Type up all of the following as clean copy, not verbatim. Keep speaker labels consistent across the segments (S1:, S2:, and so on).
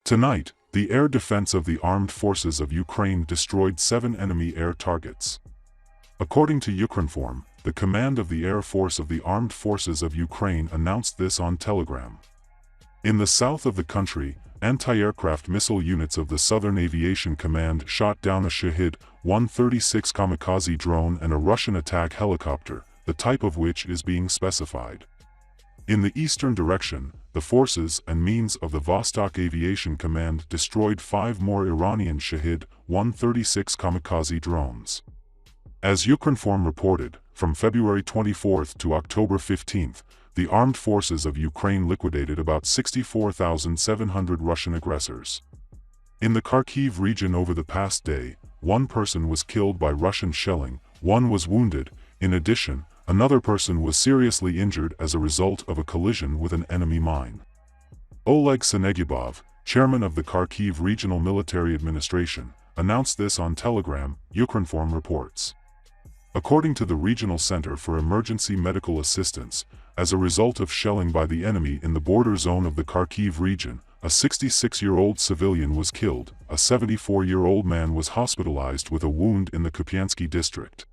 S1: Tonight, the air defense of the armed forces of Ukraine destroyed 7 enemy air targets. According to Ukrinform, the command of the Air Force of the Armed Forces of Ukraine announced this on Telegram. In the south of the country, anti-aircraft missile units of the Southern Aviation Command shot down a Shahed-136 kamikaze drone and a Russian attack helicopter, the type of which is being specified. In the eastern direction, the forces and means of the Vostok Aviation Command destroyed 5 more Iranian Shahed-136 kamikaze drones. As Ukrinform reported, from February 24 to October 15, the armed forces of Ukraine liquidated about 64,700 Russian aggressors. In the Kharkiv region over the past day, 1 person was killed by Russian shelling, 1 was wounded. In addition, another person was seriously injured as a result of a collision with an enemy mine. Oleg Senegubov, chairman of the Kharkiv Regional Military Administration, announced this on Telegram, Ukrinform reports. According to the Regional Center for Emergency Medical Assistance, as a result of shelling by the enemy in the border zone of the Kharkiv region, a 66-year-old civilian was killed, a 74-year-old man was hospitalized with a wound in the Kupiansky district.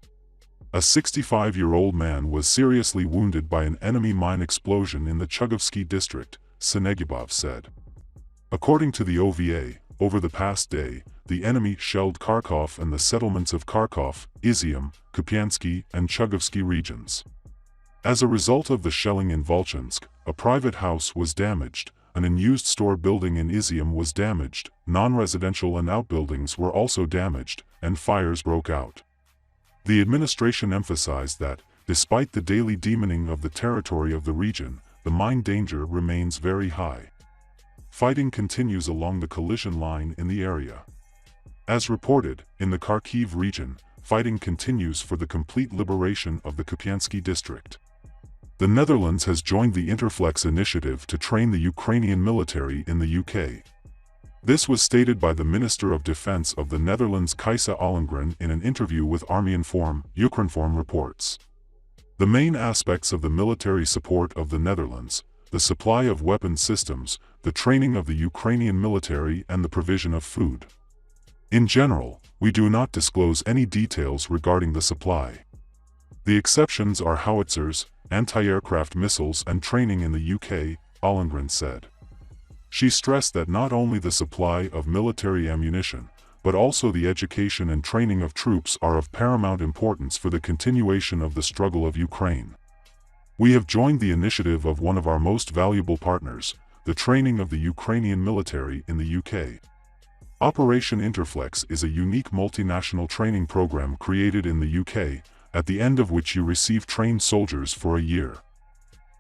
S1: A 65-year-old man was seriously wounded by an enemy mine explosion in the Chugovsky district, Senegubov said. According to the OVA, over the past day, the enemy shelled Kharkov and the settlements of Kharkov, Izium, Kupiansky, and Chugovsky regions. As a result of the shelling in Volchansk, a private house was damaged, an unused store building in Izium was damaged, non-residential and outbuildings were also damaged, and fires broke out. The administration emphasized that, despite the daily deepening of the territory of the region, the mine danger remains very high. Fighting continues along the collision line in the area. As reported, in the Kharkiv region, fighting continues for the complete liberation of the Kupiansky district. The Netherlands has joined the Interflex initiative to train the Ukrainian military in the UK. This was stated by the Minister of Defense of the Netherlands Kajsa Ollongren in an interview with Army-Inform, Ukrinform reports. The main aspects of the military support of the Netherlands, the supply of weapon systems, the training of the Ukrainian military and the provision of food. In general, we do not disclose any details regarding the supply. The exceptions are howitzers, anti-aircraft missiles and training in the UK, Ollongren said. She stressed that not only the supply of military ammunition, but also the education and training of troops are of paramount importance for the continuation of the struggle of Ukraine. We have joined the initiative of one of our most valuable partners, the training of the Ukrainian military in the UK. Operation Interflex is a unique multinational training program created in the UK, at the end of which you receive trained soldiers for a year.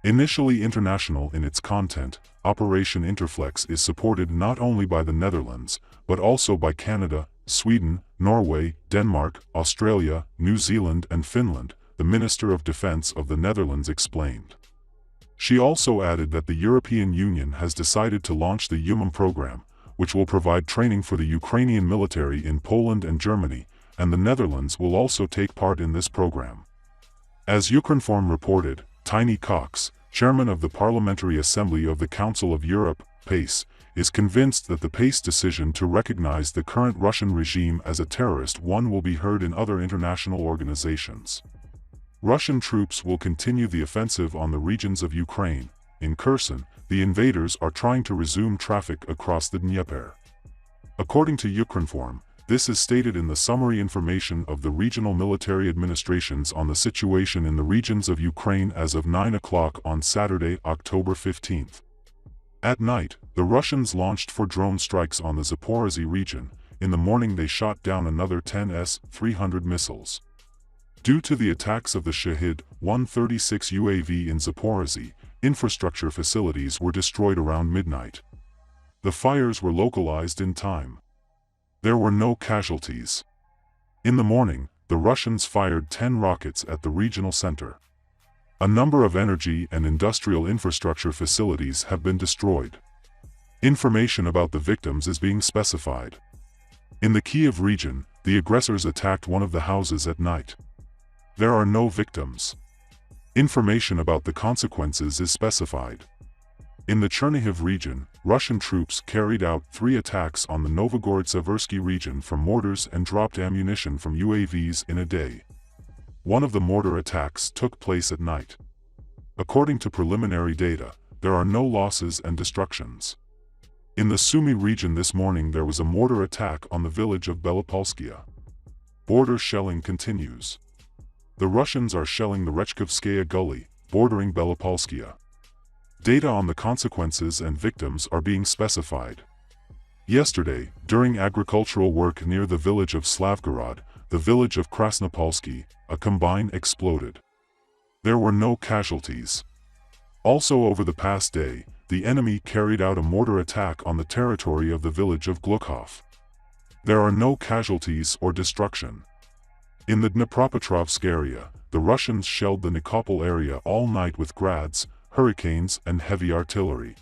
S1: Initially international in its content, Operation Interflex is supported not only by the Netherlands, but also by Canada, Sweden, Norway, Denmark, Australia, New Zealand and Finland, the Minister of Defense of the Netherlands explained. She also added that the European Union has decided to launch the UMM program, which will provide training for the Ukrainian military in Poland and Germany, and the Netherlands will also take part in this program. As Ukrinform reported, Tiny Cox, chairman of the Parliamentary Assembly of the Council of Europe, PACE, is convinced that the PACE decision to recognize the current Russian regime as a terrorist one will be heard in other international organizations. Russian troops will continue the offensive on the regions of Ukraine. In Kherson, the invaders are trying to resume traffic across the Dnieper. According to Ukrinform, this is stated in the summary information of the regional military administrations on the situation in the regions of Ukraine as of 9 o'clock on Saturday, October 15. At night, the Russians launched 4 drone strikes on the Zaporozhye region. In the morning they shot down another 10 S-300 missiles. Due to the attacks of the Shahed-136 UAV in Zaporozhye, infrastructure facilities were destroyed around midnight. The fires were localized in time. There were no casualties. In the morning, the Russians fired 10 rockets at the regional center. A number of energy and industrial infrastructure facilities have been destroyed. Information about the victims is being specified. In the Kiev region, the aggressors attacked one of the houses at night. There are no victims. Information about the consequences is specified. In the Chernihiv region, Russian troops carried out 3 attacks on the Novgorod-Seversky region from mortars and dropped ammunition from UAVs in a day. One of the mortar attacks took place at night. According to preliminary data, there are no losses and destructions. In the Sumy region this morning there was a mortar attack on the village of Belopolskia. Border shelling continues. The Russians are shelling the Rechkovskaya Gully, bordering Belopolskia. Data on the consequences and victims are being specified. Yesterday, during agricultural work near the village of Slavgorod, the village of Krasnopolsky, a combine exploded. There were no casualties. Also over the past day, the enemy carried out a mortar attack on the territory of the village of Glukhov. There are no casualties or destruction. In the Dnipropetrovsk area, the Russians shelled the Nikopol area all night with grads, hurricanes and heavy artillery.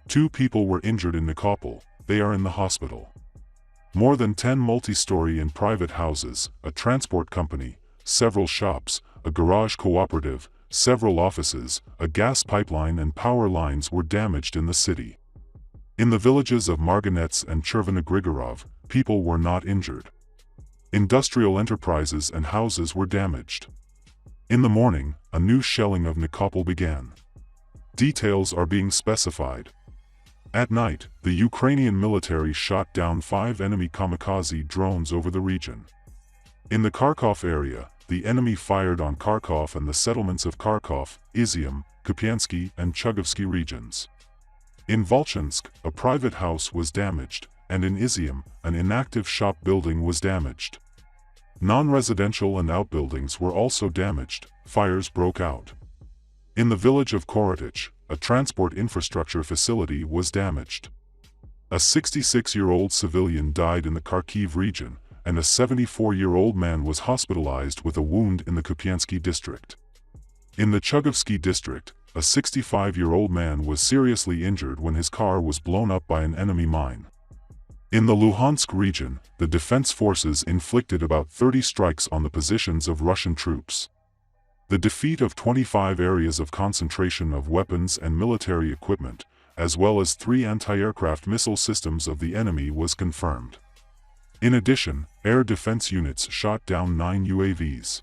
S1: 2 people were injured in Nikopol, they are in the hospital. More than 10 multi-story and private houses, a transport company, several shops, a garage cooperative, several offices, a gas pipeline and power lines were damaged in the city. In the villages of Marganets and Chervonogrigorov, people were not injured. Industrial enterprises and houses were damaged. In the morning, a new shelling of Nikopol began. Details are being specified. At night, the Ukrainian military shot down 5 enemy kamikaze drones over the region. In the Kharkov area, the enemy fired on Kharkov and the settlements of Kharkov, Izium, Kupiansky and Chugovsky regions. In Volchansk, a private house was damaged, and in Izium, an inactive shop building was damaged. Non-residential and outbuildings were also damaged, fires broke out. In the village of Korotich, a transport infrastructure facility was damaged. A 66-year-old civilian died in the Kharkiv region, and a 74-year-old man was hospitalized with a wound in the Kupiansky district. In the Chugovsky district, a 65-year-old man was seriously injured when his car was blown up by an enemy mine. In the Luhansk region, the defense forces inflicted about 30 strikes on the positions of Russian troops. The defeat of 25 areas of concentration of weapons and military equipment, as well as 3 anti-aircraft missile systems of the enemy was confirmed. In addition, air defense units shot down 9 UAVs.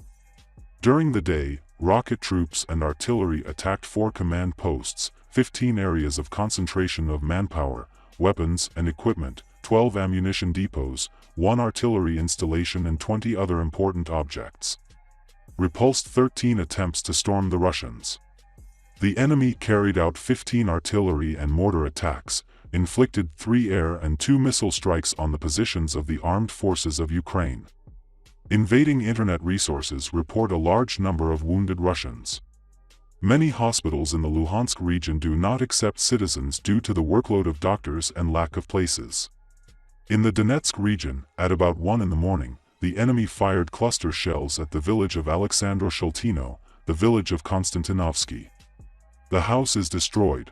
S1: During the day, rocket troops and artillery attacked 4 command posts, 15 areas of concentration of manpower, weapons and equipment, 12 ammunition depots, 1 artillery installation and 20 other important objects. Repulsed 13 attempts to storm the Russians. The enemy carried out 15 artillery and mortar attacks, inflicted 3 air and 2 missile strikes on the positions of the armed forces of Ukraine. Invading internet resources report a large number of wounded Russians. Many hospitals in the Luhansk region do not accept citizens due to the workload of doctors and lack of places. In the Donetsk region, at about 1 in the morning, the enemy fired cluster shells at the village of Alexandro Sholtino, the village of Konstantinovsky. The house is destroyed.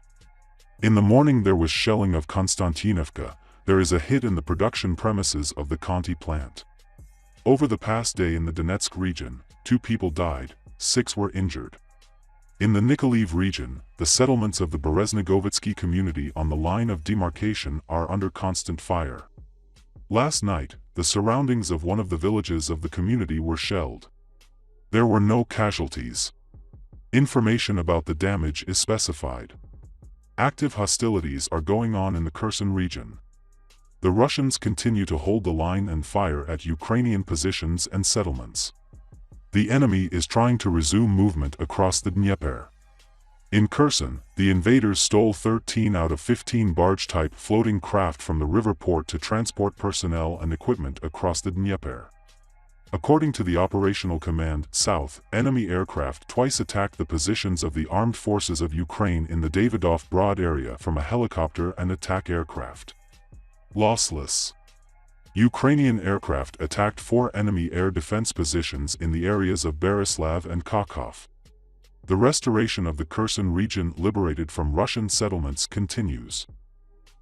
S1: In the morning there was shelling of Konstantinovka. There is a hit in the production premises of the Conti plant. Over the past day in the Donetsk region, 2 people died, 6 were injured. In the Nikolaev region, the settlements of the Bereznegovitsky community on the line of demarcation are under constant fire. Last night, the surroundings of one of the villages of the community were shelled. There were no casualties. Information about the damage is specified. Active hostilities are going on in the Kherson region. The Russians continue to hold the line and fire at Ukrainian positions and settlements. The enemy is trying to resume movement across the Dnieper. In Kherson, the invaders stole 13 out of 15 barge-type floating craft from the river port to transport personnel and equipment across the Dnieper. According to the Operational Command South, enemy aircraft twice attacked the positions of the armed forces of Ukraine in the Davidov Broad area from a helicopter and attack aircraft. Lossless. Ukrainian aircraft attacked 4 enemy air defense positions in the areas of Berislav and Kharkov. The restoration of the Kherson region liberated from Russian settlements continues.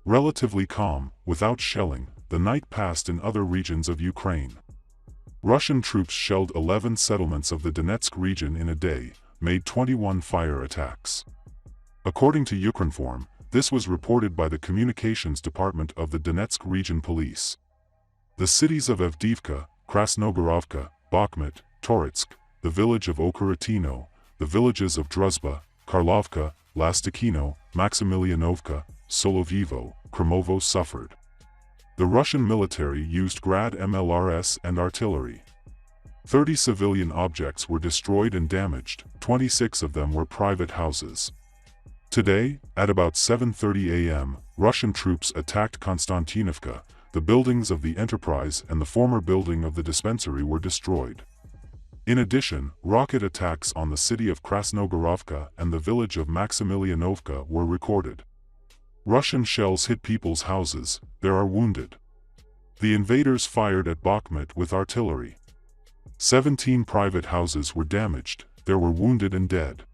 S1: Relatively calm, without shelling, the night passed in other regions of Ukraine. Russian troops shelled 11 settlements of the Donetsk region in a day, made 21 fire attacks. According to Ukrinform, this was reported by the Communications Department of the Donetsk Region Police. The cities of Avdiivka, Krasnogorovka, Bakhmut, Toretsk, the village of Okoritino, the villages of Druzhba, Karlovka, Lastikino, Maximilianovka, Solovyevo, Kremovo suffered. The Russian military used Grad MLRS and artillery. 30 civilian objects were destroyed and damaged, 26 of them were private houses. Today, at about 7:30 a.m., Russian troops attacked Konstantinovka. The buildings of the enterprise and the former building of the dispensary were destroyed. In addition, rocket attacks on the city of Krasnogorovka and the village of Maximilianovka were recorded. Russian shells hit people's houses, there are wounded. The invaders fired at Bakhmut with artillery. 17 private houses were damaged, there were wounded and dead.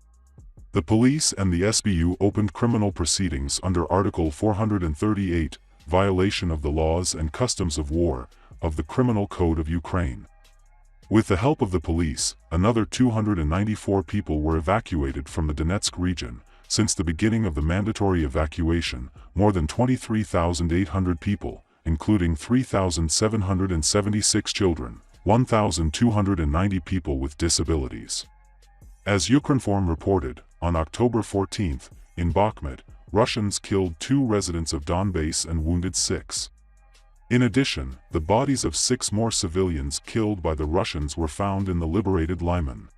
S1: The police and the SBU opened criminal proceedings under Article 438, violation of the laws and customs of war, of the Criminal Code of Ukraine. With the help of the police, another 294 people were evacuated from the Donetsk region. Since the beginning of the mandatory evacuation, more than 23,800 people, including 3,776 children, 1,290 people with disabilities. As Ukrinform reported, on October 14, in Bakhmut, Russians killed 2 residents of Donbass and wounded 6. In addition, the bodies of 6 more civilians killed by the Russians were found in the liberated Lyman.